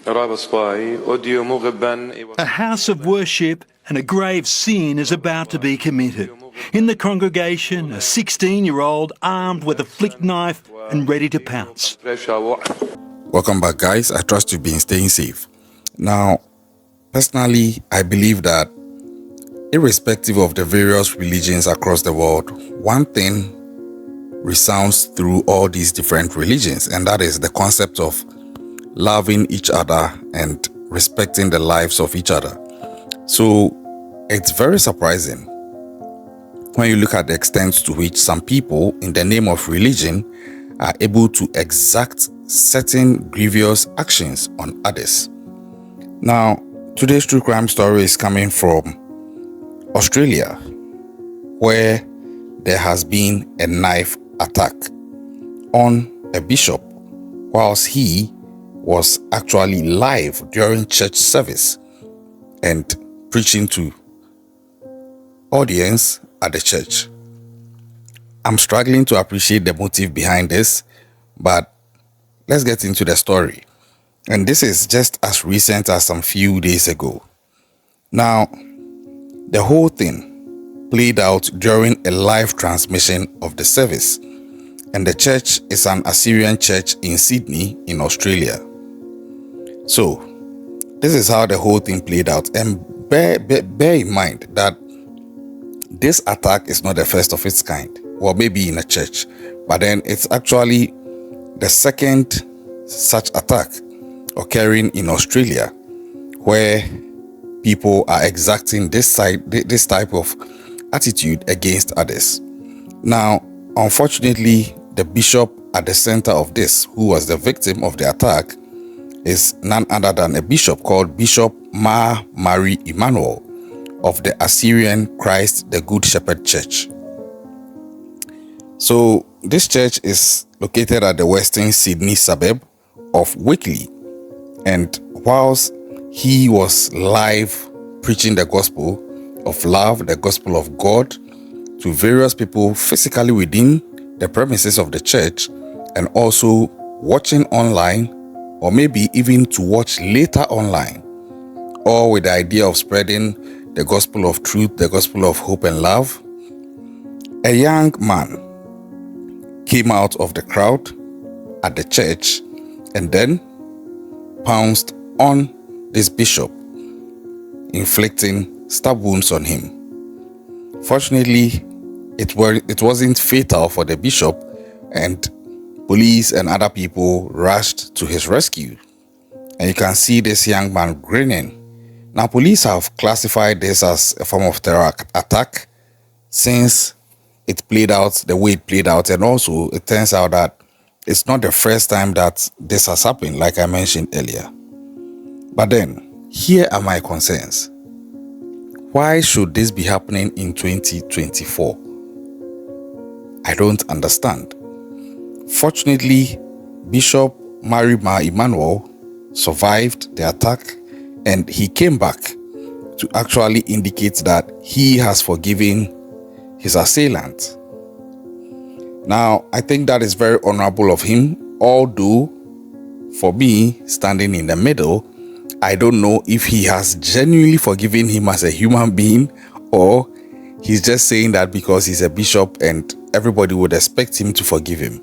A house of worship and a grave sin is about to be committed. In the congregation, a 16-year-old armed with a flick knife and ready to pounce. Welcome back, guys. I trust you've been staying safe. Now, personally, I believe that irrespective of the various religions across the world, one thing resounds through all these different religions, and that is the concept of loving each other and respecting the lives of each other. So it's very surprising when you look at the extent to which some people in the name of religion are able to exact certain grievous actions on others. Now, today's true crime story is coming from Australia, where there has been a knife attack on a bishop whilst he was actually live during church service and preaching to audience at the church. I'm struggling to appreciate the motive behind this, but let's get into the story. And this is just as recent as some few days ago. Now, the whole thing played out during a live transmission of the service, and the church is an Assyrian church in Sydney in Australia. So, this is how the whole thing played out, and bear in mind that this attack is not the first of its kind, or maybe in a church, but then it's actually the second such attack occurring in Australia, where people are exacting this type of attitude against others. Now, unfortunately, the bishop at the center of this, who was the victim of the attack, is none other than a bishop called Bishop Mary Emmanuel of the Assyrian Christ the Good Shepherd Church. So this church is located at the western Sydney suburb of Wakeley, and whilst he was live preaching the gospel of love, the gospel of God to various people physically within the premises of the church, and also watching online, or maybe even to watch later online, all with the idea of spreading the gospel of truth, the gospel of hope and love, a young man came out of the crowd at the church and then pounced on this bishop, inflicting stab wounds on him. Fortunately, it wasn't fatal for the bishop, and police and other people rushed to his rescue. And you can see this young man grinning. Now, police have classified this as a form of terror attack since it played out the way it played out, and also it turns out that it's not the first time that this has happened, like I mentioned earlier. But then, here are my concerns. Why should this be happening in 2024? I don't understand. Fortunately, Bishop Mary Emmanuel survived the attack, and he came back to actually indicate that he has forgiven his assailant. Now, I think that is very honorable of him, although for me, standing in the middle, I don't know if he has genuinely forgiven him as a human being, or he's just saying that because he's a bishop and everybody would expect him to forgive him.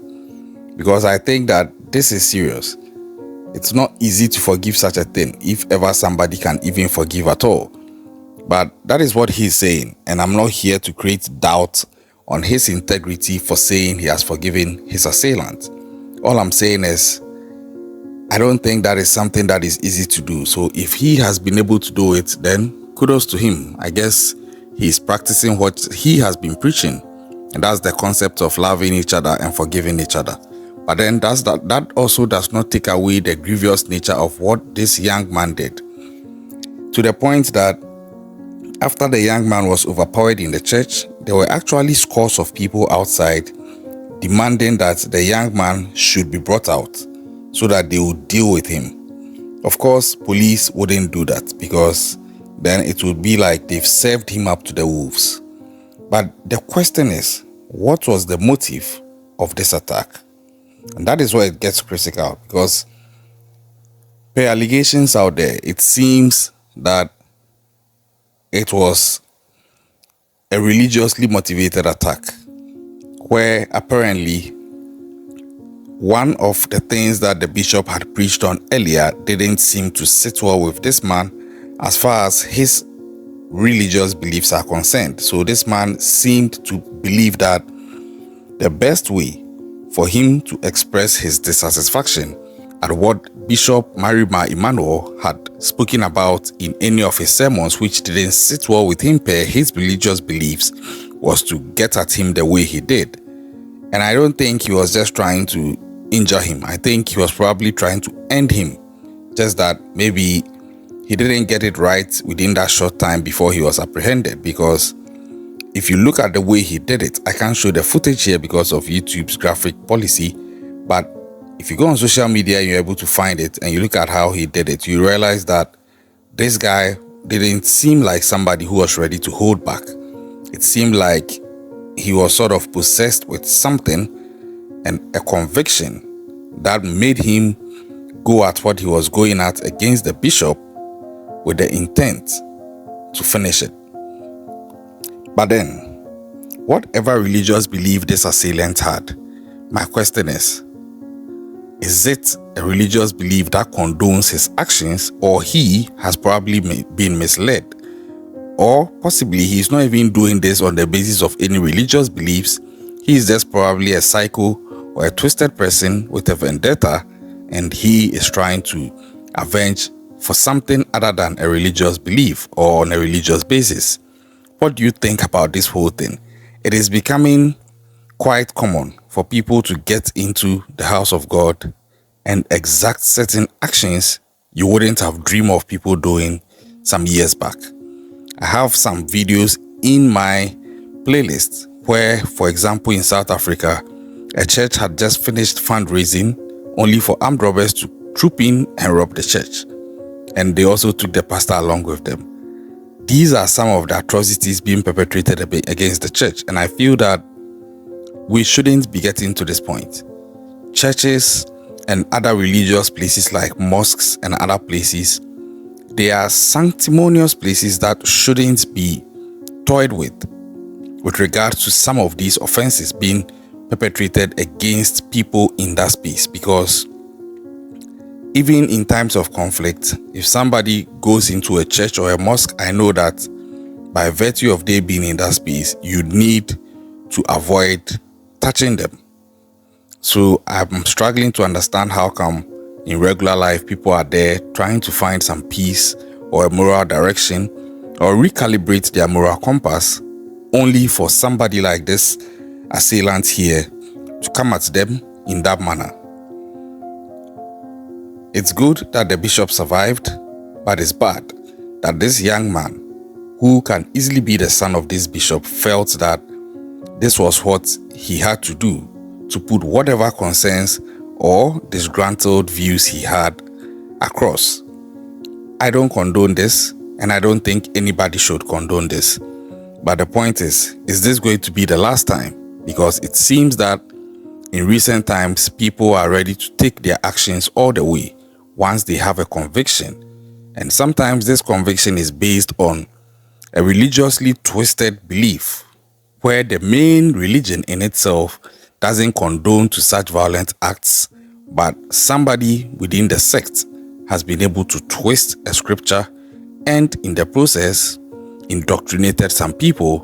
Because I think that this is serious. It's not easy to forgive such a thing, if ever somebody can even forgive at all. But that is what he's saying, and I'm not here to create doubt on his integrity for saying he has forgiven his assailant. All I'm saying is, I don't think that is something that is easy to do. So if he has been able to do it, then kudos to him. I guess he's practicing what he has been preaching, and that's the concept of loving each other and forgiving each other. But then that also does not take away the grievous nature of what this young man did, to the point that after the young man was overpowered in the church, there were actually scores of people outside demanding that the young man should be brought out so that they would deal with him. Of course, police wouldn't do that, because then it would be like they've served him up to the wolves. But the question is, what was the motive of this attack? And that is where it gets critical, because Per allegations out there, it seems that it was a religiously motivated attack, where apparently one of the things that the bishop had preached on earlier didn't seem to sit well with this man as far as his religious beliefs are concerned. So this man seemed to believe that the best way for him to express his dissatisfaction at what Bishop Emmanuel had spoken about in any of his sermons, which didn't sit well with him per his religious beliefs, was to get at him the way he did. And I don't think he was just trying to injure him. I think he was probably trying to end him. Just that maybe he didn't get it right within that short time before he was apprehended. Because if you look at the way he did it, I can't show the footage here because of YouTube's graphic policy. But if you go on social media and you're able to find it and you look at how he did it, you realize that this guy didn't seem like somebody who was ready to hold back. It seemed like he was sort of possessed with something and a conviction that made him go at what he was going at against the bishop with the intent to finish it. But then, whatever religious belief this assailant had, my question is it a religious belief that condones his actions, or he has probably been misled? Or possibly he's not even doing this on the basis of any religious beliefs. He's just probably a psycho or a twisted person with a vendetta, and he is trying to avenge for something other than a religious belief or on a religious basis. What do you think about this whole thing? It is becoming quite common for people to get into the house of God and exact certain actions you wouldn't have dreamed of people doing some years back. I have some videos in my playlist where, for example, in South Africa, a church had just finished fundraising only for armed robbers to troop in and rob the church. And they also took the pastor along with them. These are some of the atrocities being perpetrated against the church. And I feel that we shouldn't be getting to this point. Churches and other religious places like mosques and other places, they are sanctimonious places that shouldn't be toyed with regard to some of these offenses being perpetrated against people in that space. Because even in times of conflict, if somebody goes into a church or a mosque, I know that by virtue of they being in that space, you need to avoid touching them. So I'm struggling to understand how come in regular life people are there trying to find some peace or a moral direction or recalibrate their moral compass, only for somebody like this assailant here to come at them in that manner. It's good that the bishop survived, but it's bad that this young man, who can easily be the son of this bishop, felt that this was what he had to do to put whatever concerns or disgruntled views he had across. I don't condone this, and I don't think anybody should condone this. But the point is this going to be the last time? Because it seems that in recent times, people are ready to take their actions all the way once they have a conviction. And sometimes this conviction is based on a religiously twisted belief, where the main religion in itself doesn't condone to such violent acts, but somebody within the sect has been able to twist a scripture and in the process indoctrinated some people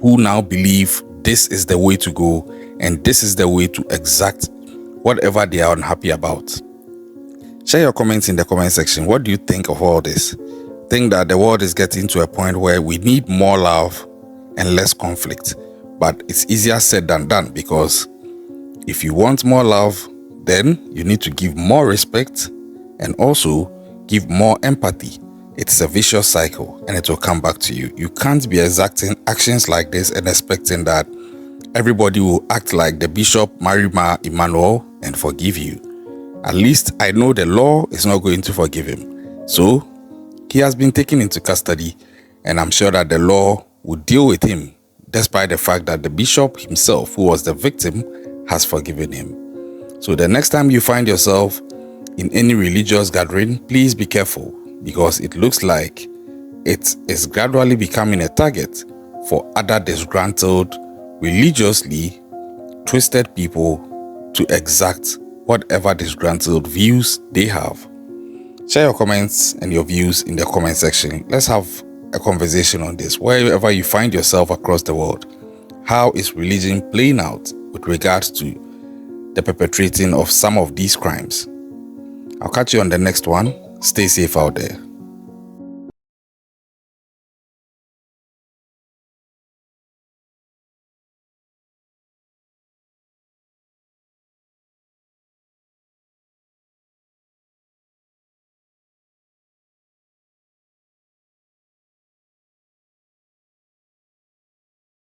who now believe this is the way to go and this is the way to exact whatever they are unhappy about. Share your comments in the comment section. What do you think of all this? Think that the world is getting to a point where we need more love and less conflict, but it's easier said than done, because if you want more love, then you need to give more respect and also give more empathy. It's a vicious cycle and it will come back to you. You can't be exacting actions like this and expecting that everybody will act like the Bishop Emmanuel and forgive you. At least I know the law is not going to forgive him. So he has been taken into custody, and I'm sure that the law will deal with him, despite the fact that the bishop himself, who was the victim, has forgiven him. So the next time you find yourself in any religious gathering, please be careful, because it looks like it is gradually becoming a target for other disgruntled, religiously twisted people to exact whatever disgruntled views they have. Share your comments and your views in the comment section. Let's have a conversation on this. Wherever you find yourself across the world, how is religion playing out with regards to the perpetrating of some of these crimes? I'll catch you on the next one. Stay safe out there.